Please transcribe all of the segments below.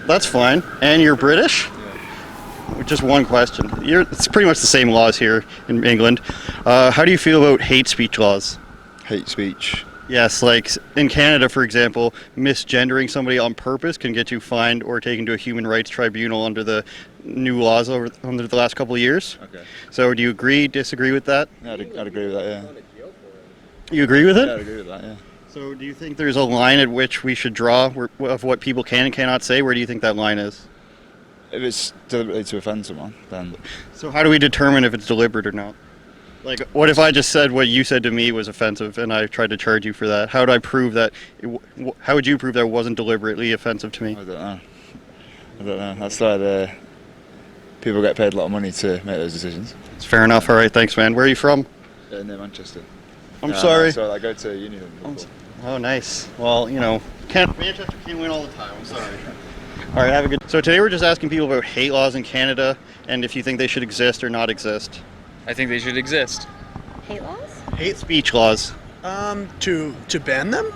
That's fine. And you're British? Just one question. It's pretty much the same laws here in England. How do you feel about hate speech laws? Hate speech. Yes, like in Canada, for example, misgendering somebody on purpose can get you fined or taken to a human rights tribunal under the new laws under the last couple of years. Okay. So do you agree, disagree with that? Yeah, I'd agree with that, yeah. You agree with it? Yeah, I'd agree with that, yeah. So do you think there's a line at which we should draw of what people can and cannot say? Where do you think that line is? If it's deliberately to offend someone, then... So how do we determine if it's deliberate or not? Like, what if I just said what you said to me was offensive and I tried to charge you for that? How would I prove that? How would you prove that it wasn't deliberately offensive to me? I don't know. That's why people get paid a lot of money to make those decisions. It's fair enough. All right, thanks, man. Where are you from? Near Manchester. I'm sorry. So I go to uni. Oh, nice. Well, Manchester can't win all the time. I'm sorry. All right, have a good... So today we're just asking people about hate laws in Canada and if you think they should exist or not exist. I think they should exist. Hate laws? Hate speech laws. To ban them?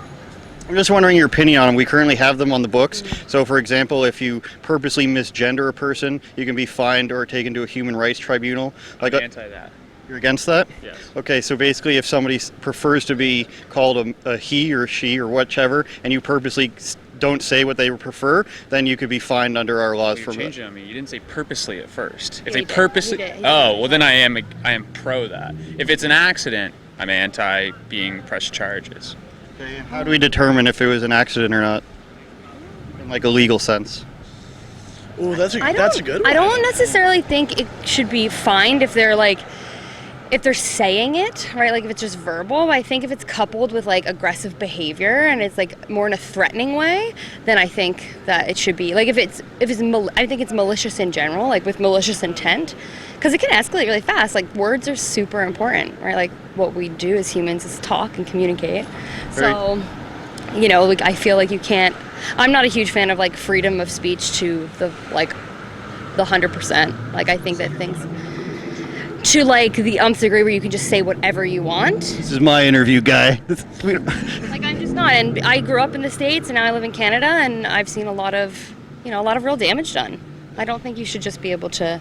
I'm just wondering your opinion on them. We currently have them on the books. So, for example, if you purposely misgender a person, you can be fined or taken to a human rights tribunal. I'm anti that. You're against that? Yes. Okay, so basically if somebody prefers to be called a he or she or whichever, and you purposely don't say what they prefer, then you could be fined under our laws for that. You changed it on me. You didn't say purposely at first. If Yeah, they purposely... He did. Oh, well then I am pro that. If it's an accident, I'm anti being pressed charges. Okay, how do we determine if it was an accident or not? In like a legal sense. Oh, that's a good one. I don't necessarily think it should be fined if they're saying it, right? Like if it's just verbal. I think if it's coupled with like aggressive behavior and it's like more in a threatening way, then I think that it should be like I think it's malicious in general, like with malicious intent, because it can escalate really fast. Like words are super important, right? Like what we do as humans is talk and communicate. So, like I feel like you can't. I'm not a huge fan of like freedom of speech to the 100%. Like I think that things. To like the nth degree where you can just say whatever you want. This is my interview guy. Like I'm just not, and I grew up in the States and now I live in Canada and I've seen a lot of real damage done. I don't think you should just be able to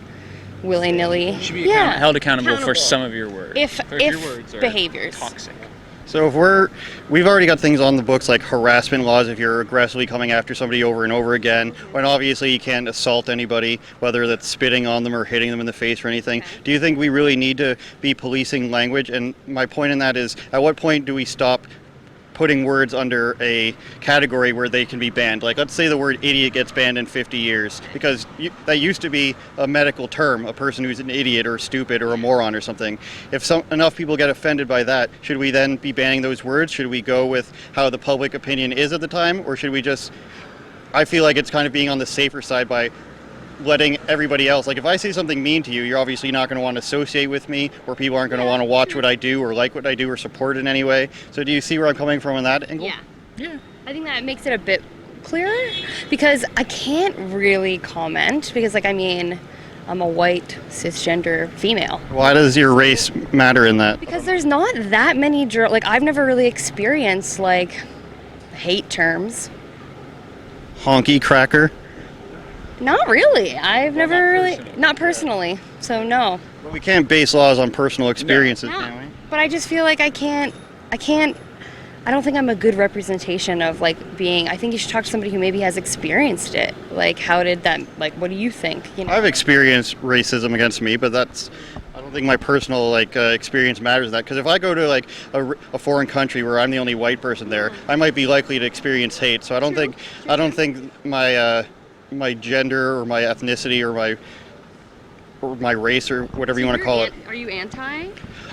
willy-nilly. You should be held accountable for some of your words. If your words are behaviors. Toxic. So if we've already got things on the books like harassment laws if you're aggressively coming after somebody over and over again, when obviously you can't assault anybody, whether that's spitting on them or hitting them in the face or anything. Do you think we really need to be policing language? And my point in that is, at what point do we stop putting words under a category where they can be banned? Like, let's say the word idiot gets banned in 50 years, because that used to be a medical term, a person who's an idiot or stupid or a moron or something. If enough people get offended by that, should we then be banning those words? Should we go with how the public opinion is at the time? Or should we just... I feel like it's kind of being on the safer side by letting everybody else, like if I say something mean to you, you're obviously not going to want to associate with me, or people aren't going to want to watch what I do or like what I do or support it in any way. So do you see where I'm coming from in that angle? Yeah. I think that makes it a bit clearer, because I can't really comment because I'm a white cisgender female. Why does your race matter in that? Because there's not that many I've never really experienced like hate terms. Honky cracker? Not really. I've never really, not personally, so no. But we can't base laws on personal experiences, No. can we? But I just feel like I don't think I'm a good representation of like being, I think you should talk to somebody who maybe has experienced it. Like what do you think? I've experienced racism against me, but I don't think my personal experience matters in that. Because if I go to like a foreign country where I'm the only white person there, I might be likely to experience hate. So I don't think my gender or my ethnicity or my race or whatever you want to call it. Are you anti?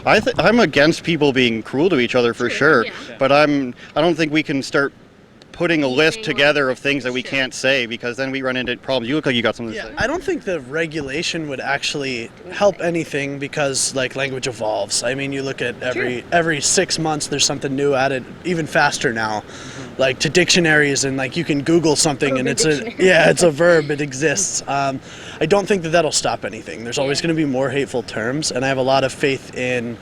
I'm against people being cruel to each other for sure, but I don't think we can start putting a list together of things that we can't say, because then we run into problems. You look like you got something to say. I don't think the regulation would actually help anything, because like language evolves. I mean, you look at every 6 months there's something new added, even faster now. Like to dictionaries, and like you can Google something and it's a verb, it exists. I don't think that'll stop anything. There's always going to be more hateful terms, and I have a lot of faith in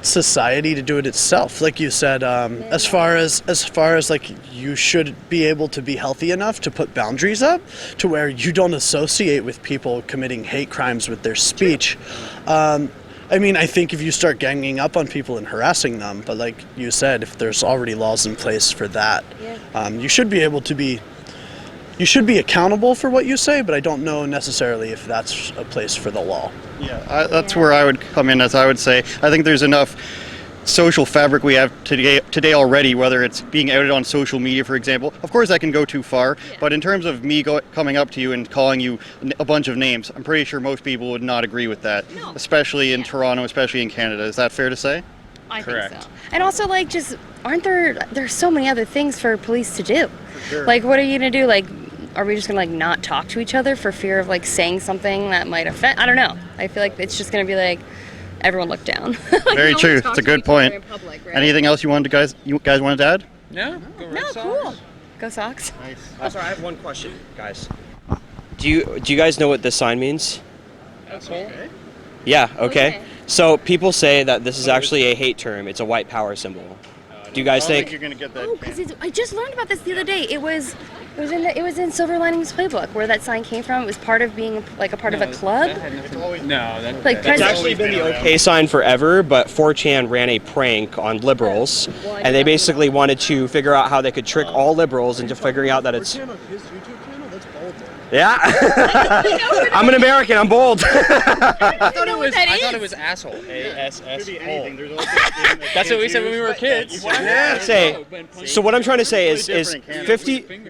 society to do it itself. Like you said, as far as like, you should be able to be healthy enough to put boundaries up to where you don't associate with people committing hate crimes with their speech. I mean, I think if you start ganging up on people and harassing them, but like you said, if there's already laws in place for that, you should be able to be. You should be accountable for what you say, but I don't know necessarily if that's a place for the law. Yeah, that's where I would come in, as I would say. I think there's enough social fabric we have today already, whether it's being outed on social media, for example. Of course, that can go too far, but in terms of me coming up to you and calling you a bunch of names, I'm pretty sure most people would not agree with that, especially in Toronto, especially in Canada. Is that fair to say? I Correct. think so. And also, like, just there's so many other things for police to do. Sure. Like, what are you gonna do? Like, are we just gonna like not talk to each other for fear of like saying something that might offend? I don't know. I feel like it's just gonna be like everyone look down. Like, Very no true. one It's talks a to good each other point. in public, right? Anything else you guys wanted to add? No? Go Red No, Sox. cool. Go Sox. I'm sorry, I have one question, guys. Do you guys know what this sign means? Asshole. Yeah, okay. Okay. So people say that this is actually a hate term. It's a white power symbol. Do you guys I don't think? you're gonna get that. Oh, because I just learned about this the other day. It was in Silver Linings Playbook where that sign came from. It was part of being like a part of a club. That had nothing. No, that. Like, that- It's President- actually been the OK sign forever, but 4chan ran a prank on liberals, and they basically wanted to figure out how they could trick all liberals into figuring out that it's. Yeah. I'm an American. I'm bold. I thought know what that I thought is. it was asshole. A-S-S. Anything. There's also That's what we said when we were kids. Say, so what I'm trying to say is different in Canada.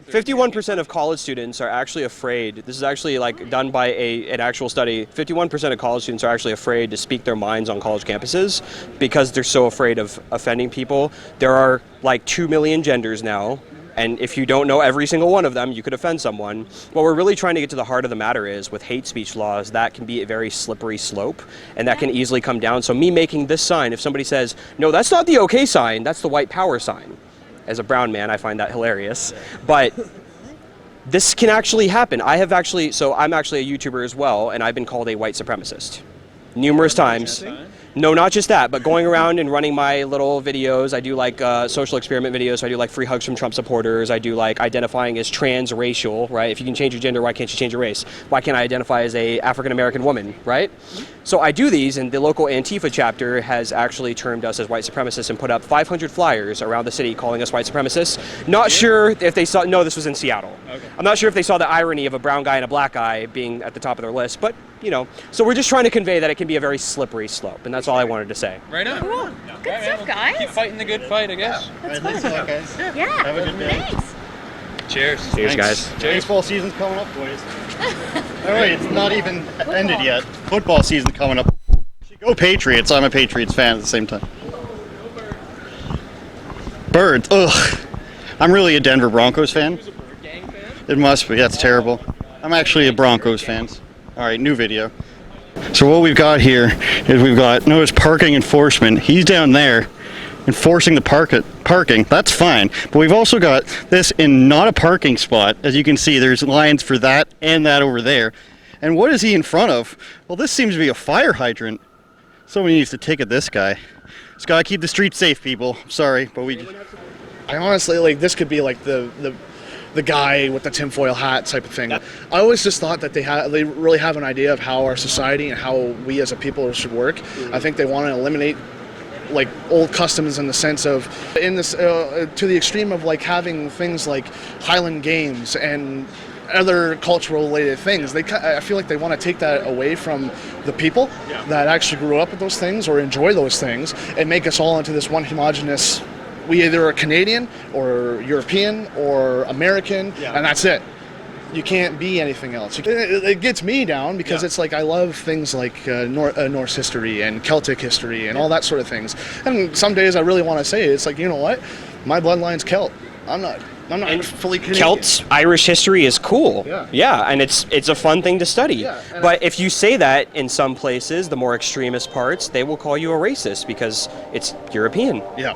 51% of college students are actually afraid. This is actually like done by an actual study. 51% of college students are actually afraid to speak their minds on college campuses because they're so afraid of offending people. There are like 2 million genders now. And if you don't know every single one of them, you could offend someone. What we're really trying to get to the heart of the matter is with hate speech laws, that can be a very slippery slope, and that can easily come down. So me making this sign, if somebody says, no, that's not the OK sign, that's the white power sign. As a brown man, I find that hilarious. But this can actually happen. I'm actually a YouTuber as well, and I've been called a white supremacist numerous times. No, not just that, but going around and running my little videos. I do like social experiment videos. So I do like free hugs from Trump supporters. I do like identifying as transracial, right? If you can change your gender, why can't you change your race? Why can't I identify as a African-American woman, right? So I do these, and the local Antifa chapter has actually termed us as white supremacists and put up 500 flyers around the city calling us white supremacists. Not sure if they saw, no, this was in Seattle. Okay. I'm not sure if they saw the irony of a brown guy and a black guy being at the top of their list, but you know, so we're just trying to convey that it can be a very slippery slope, and that's all I wanted to say. Right on. Cool. Good stuff, guys. Keep fighting the good fight, I guess. That's Thanks a fun. lot, guys. Yeah. Have a good day. Thanks. Cheers. Cheers, guys. Baseball season's coming up, boys. All right, it's not even ended yet. Football season coming up. Go Patriots. I'm a Patriots fan at the same time. Birds. Ugh. I'm really a Denver Broncos fan. It must be. That's terrible. I'm actually a Broncos fan. All right, new video. So what we've got here is notice parking enforcement. He's down there enforcing the parking. That's fine. But we've also got this in not a parking spot. As you can see, there's lines for that and that over there. And what is he in front of? Well, this seems to be a fire hydrant. Somebody needs to ticket this guy. Just gotta keep the streets safe, people. Sorry, but I honestly, like, this could be like the guy with the tinfoil hat type of thing. I always just thought that they really have an idea of how our society and how we as a people should work. I think they want to eliminate like old customs in the sense of to the extreme of like having things like Highland games and other cultural related things. I feel like they want to take that away from the people that actually grew up with those things or enjoy those things and make us all into this one homogenous. We either are Canadian or European or American, and that's it. You can't be anything else. It gets me down because it's like I love things like Norse history and Celtic history and all that sort of things. And some days I really want to say it's like, you know what, my bloodline's Celt. I'm not fully Canadian. Celts, Irish history is cool. Yeah. And it's a fun thing to study. Yeah, and but if you say that in some places, the more extremist parts, they will call you a racist because it's European. Yeah.